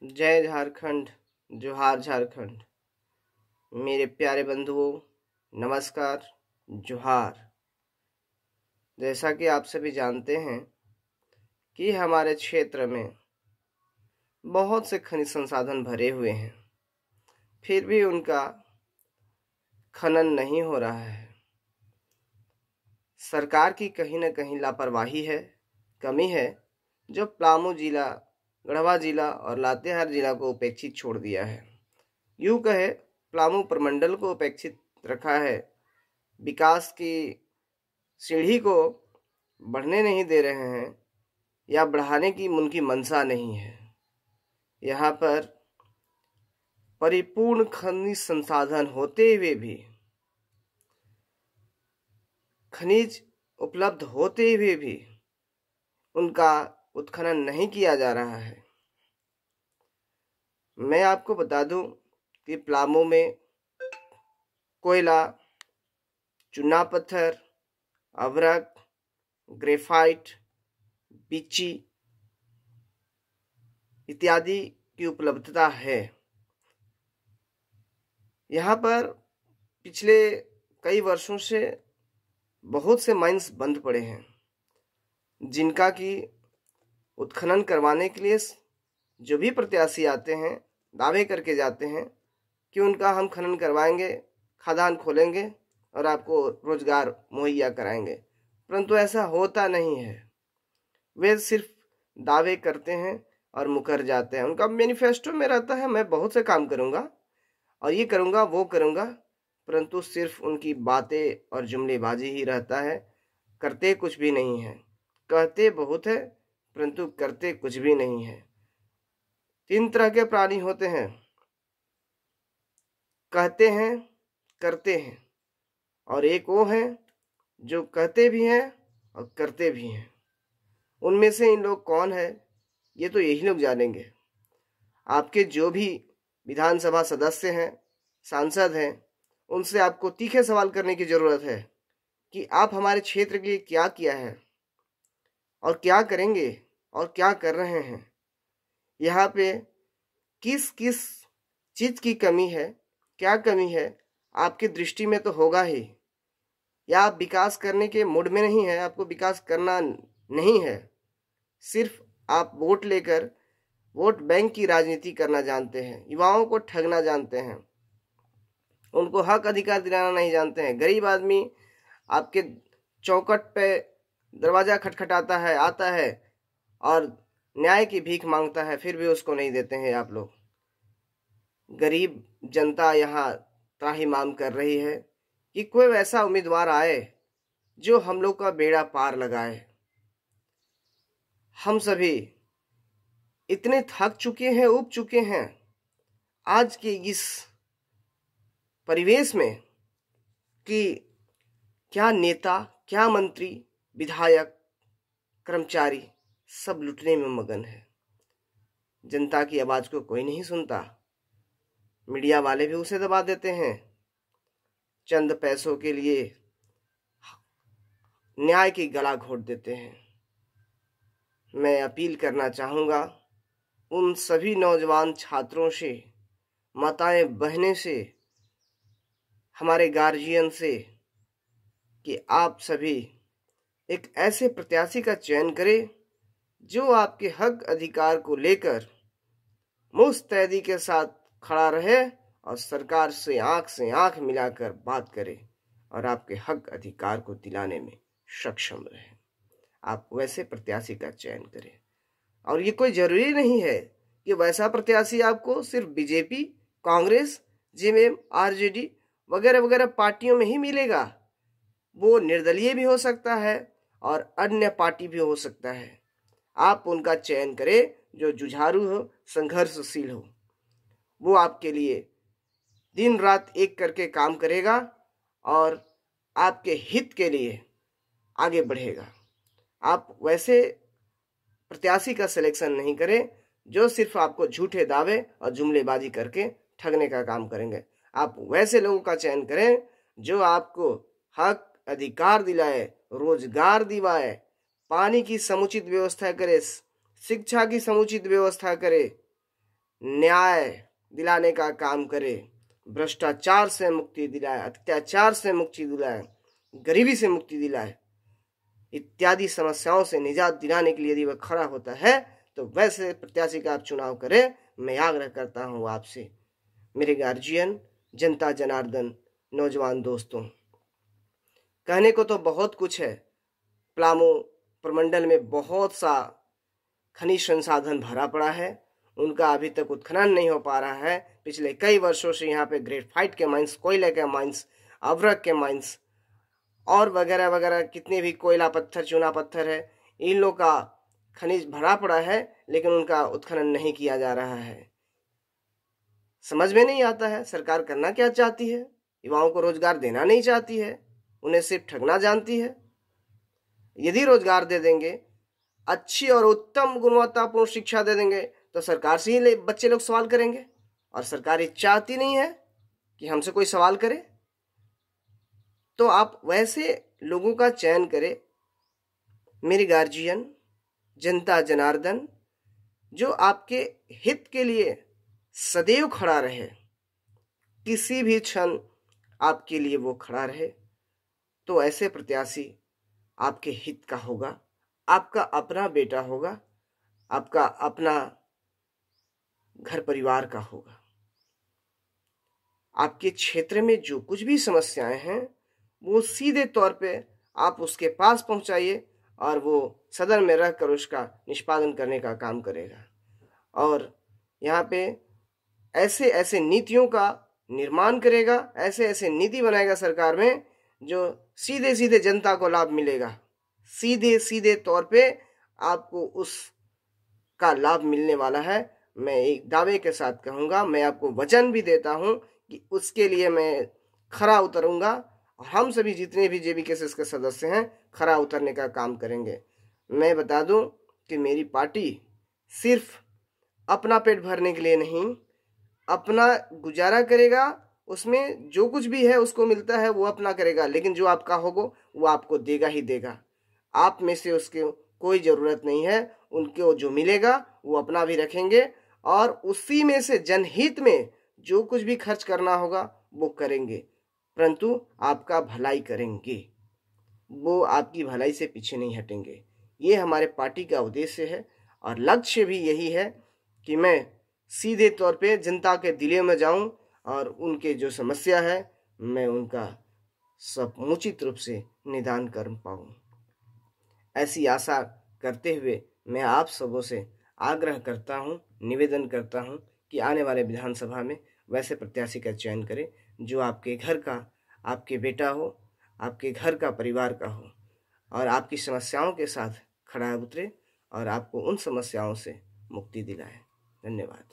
जय झारखंड, जोहार झारखंड। मेरे प्यारे बंधुओं, नमस्कार, जोहार। जैसा कि आप सभी जानते हैं कि हमारे क्षेत्र में बहुत से खनिज संसाधन भरे हुए हैं, फिर भी उनका खनन नहीं हो रहा है। सरकार की कहीं न कहीं लापरवाही है, कमी है, जो पलामू जिला, गढ़वा जिला और लातेहार जिला को उपेक्षित छोड़ दिया है। यूँ कहे, पलामू प्रमंडल को उपेक्षित रखा है। विकास की सीढ़ी को बढ़ने नहीं दे रहे हैं या बढ़ाने की उनकी मंशा नहीं है। यहाँ पर परिपूर्ण खनिज संसाधन होते हुए भी, खनिज उपलब्ध होते हुए भी उनका उत्खनन नहीं किया जा रहा है। मैं आपको बता दूं कि पलामू में कोयला, चूना पत्थर, अभ्रक, ग्रेफाइट, बिच्ची इत्यादि की उपलब्धता है। यहाँ पर पिछले कई वर्षों से बहुत से माइंस बंद पड़े हैं, जिनका कि उत्खनन करवाने के लिए जो भी प्रत्याशी आते हैं, दावे करके जाते हैं कि उनका हम खनन करवाएंगे, खदान खोलेंगे और आपको रोजगार मुहैया कराएंगे, परंतु ऐसा होता नहीं है। वे सिर्फ दावे करते हैं और मुकर जाते हैं। उनका मैनिफेस्टो में रहता है, मैं बहुत से काम करूंगा और ये करूंगा, वो करूंगा, परंतु सिर्फ उनकी बातें और जुमलेबाजी ही रहता है, करते कुछ भी नहीं है। कहते बहुत है, परंतु करते कुछ भी नहीं है। 3 तरह के प्राणी होते हैं, कहते हैं, करते हैं, और एक वो है जो कहते भी हैं और करते भी हैं। उनमें से इन लोग कौन है, ये तो यही लोग जानेंगे। आपके जो भी विधानसभा सदस्य हैं, सांसद हैं, उनसे आपको तीखे सवाल करने की जरूरत है कि आप हमारे क्षेत्र के लिए क्या किया है और क्या करेंगे और क्या कर रहे हैं। यहाँ पे किस किस चीज की कमी है, क्या कमी है, आपकी दृष्टि में तो होगा ही। या आप विकास करने के मूड में नहीं है, आपको विकास करना नहीं है, सिर्फ आप वोट लेकर वोट बैंक की राजनीति करना जानते हैं, युवाओं को ठगना जानते हैं, उनको हक अधिकार दिलाना नहीं जानते हैं। गरीब आदमी आपके चौखट पे दरवाजा खटखटाता है, आता है और न्याय की भीख मांगता है, फिर भी उसको नहीं देते हैं आप लोग। गरीब जनता यहाँ त्राहिमाम कर रही है कि कोई वैसा उम्मीदवार आए जो हम लोग का बेड़ा पार लगाए। हम सभी इतने थक चुके हैं, ऊब चुके हैं आज के इस परिवेश में कि क्या नेता, क्या मंत्री, विधायक, कर्मचारी सब लुटने में मगन है। जनता की आवाज को कोई नहीं सुनता। मीडिया वाले भी उसे दबा देते हैं, चंद पैसों के लिए न्याय की गला घोट देते हैं। मैं अपील करना चाहूंगा उन सभी नौजवान छात्रों से, माताएं बहनें से, हमारे गार्जियन से कि आप सभी एक ऐसे प्रत्याशी का चयन करें जो आपके हक अधिकार को लेकर मुस्तैदी के साथ खड़ा रहे और सरकार से आंख मिलाकर बात करे और आपके हक अधिकार को दिलाने में सक्षम रहे। आप वैसे प्रत्याशी का चयन करें। और ये कोई जरूरी नहीं है कि वैसा प्रत्याशी आपको सिर्फ बीजेपी, कांग्रेस, जेएमएम, आरजेडी वगैरह वगैरह पार्टियों में ही मिलेगा। वो निर्दलीय भी हो सकता है और अन्य पार्टी भी हो सकता है। आप उनका चयन करें जो जुझारू हो, संघर्षशील हो। वो आपके लिए दिन रात एक करके काम करेगा और आपके हित के लिए आगे बढ़ेगा। आप वैसे प्रत्याशी का सिलेक्शन नहीं करें जो सिर्फ आपको झूठे दावे और जुमलेबाजी करके ठगने का काम करेंगे। आप वैसे लोगों का चयन करें जो आपको हक अधिकार दिलाए, रोजगार दिलाए, पानी की समुचित व्यवस्था करे, शिक्षा की समुचित व्यवस्था करे, न्याय दिलाने का काम करे, भ्रष्टाचार से मुक्ति दिलाए, अत्याचार से मुक्ति दिलाए, गरीबी से मुक्ति दिलाए, इत्यादि समस्याओं से निजात दिलाने के लिए यदि वह खड़ा होता है तो वैसे प्रत्याशी का आप चुनाव करें। मैं आग्रह करता हूं आपसे, मेरे गार्जियन, जनता जनार्दन, नौजवान दोस्तों। कहने को तो बहुत कुछ है। पलामू प्रमंडल में बहुत सा खनिज संसाधन भरा पड़ा है, उनका अभी तक उत्खनन नहीं हो पा रहा है। पिछले कई वर्षों से यहाँ पे ग्रेफाइट के माइंस, कोयले के माइंस, अभ्रक के माइंस और वगैरह वगैरह कितने भी कोयला पत्थर, चूना पत्थर है, इन लोग का खनिज भरा पड़ा है, लेकिन उनका उत्खनन नहीं किया जा रहा है। समझ में नहीं आता है सरकार करना क्या चाहती है। युवाओं को रोजगार देना नहीं चाहती है, उन्हें सिर्फ ठगना जानती है। यदि रोजगार दे देंगे, अच्छी और उत्तम गुणवत्तापूर्ण शिक्षा दे देंगे तो सरकार से ही बच्चे लोग सवाल करेंगे, और सरकार ये चाहती नहीं है कि हमसे कोई सवाल करे। तो आप वैसे लोगों का चयन करें, मेरे गार्जियन, जनता जनार्दन, जो आपके हित के लिए सदैव खड़ा रहे, किसी भी क्षण आपके लिए वो खड़ा रहे। तो ऐसे प्रत्याशी आपके हित का होगा, आपका अपना बेटा होगा, आपका अपना घर परिवार का होगा। आपके क्षेत्र में जो कुछ भी समस्याएं हैं वो सीधे तौर पे आप उसके पास पहुंचाइए और वो सदन में रहकर उसका निष्पादन करने का काम करेगा। और यहाँ पे ऐसे ऐसे नीतियों का निर्माण करेगा, ऐसे ऐसे नीति बनाएगा सरकार में जो सीधे सीधे जनता को लाभ मिलेगा। सीधे सीधे तौर पे आपको उसका लाभ मिलने वाला है। मैं एक दावे के साथ कहूँगा, मैं आपको वचन भी देता हूँ कि उसके लिए मैं खरा उतरूँगा, और हम सभी जितने भी JBKSS के सदस्य हैं खरा उतरने का काम करेंगे। मैं बता दूं कि मेरी पार्टी सिर्फ अपना पेट भरने के लिए नहीं, अपना गुजारा करेगा, उसमें जो कुछ भी है उसको मिलता है वो अपना करेगा, लेकिन जो आपका होगा वो आपको देगा ही देगा। आप में से उसके कोई ज़रूरत नहीं है, उनको जो मिलेगा वो अपना भी रखेंगे और उसी में से जनहित में जो कुछ भी खर्च करना होगा वो करेंगे, परंतु आपका भलाई करेंगे, वो आपकी भलाई से पीछे नहीं हटेंगे। ये हमारे पार्टी का उद्देश्य है और लक्ष्य भी यही है कि मैं सीधे तौर पे जनता के दिलों में जाऊं और उनके जो समस्या है मैं उनका समुचित रूप से निदान कर पाऊं। ऐसी आशा करते हुए मैं आप सबों से आग्रह करता हूं, निवेदन करता हूं कि आने वाले विधानसभा में वैसे प्रत्याशी का चयन करें जो आपके घर का, आपके बेटा हो, आपके घर का, परिवार का हो, और आपकी समस्याओं के साथ खड़ा उतरे और आपको उन समस्याओं से मुक्ति दिलाए। धन्यवाद।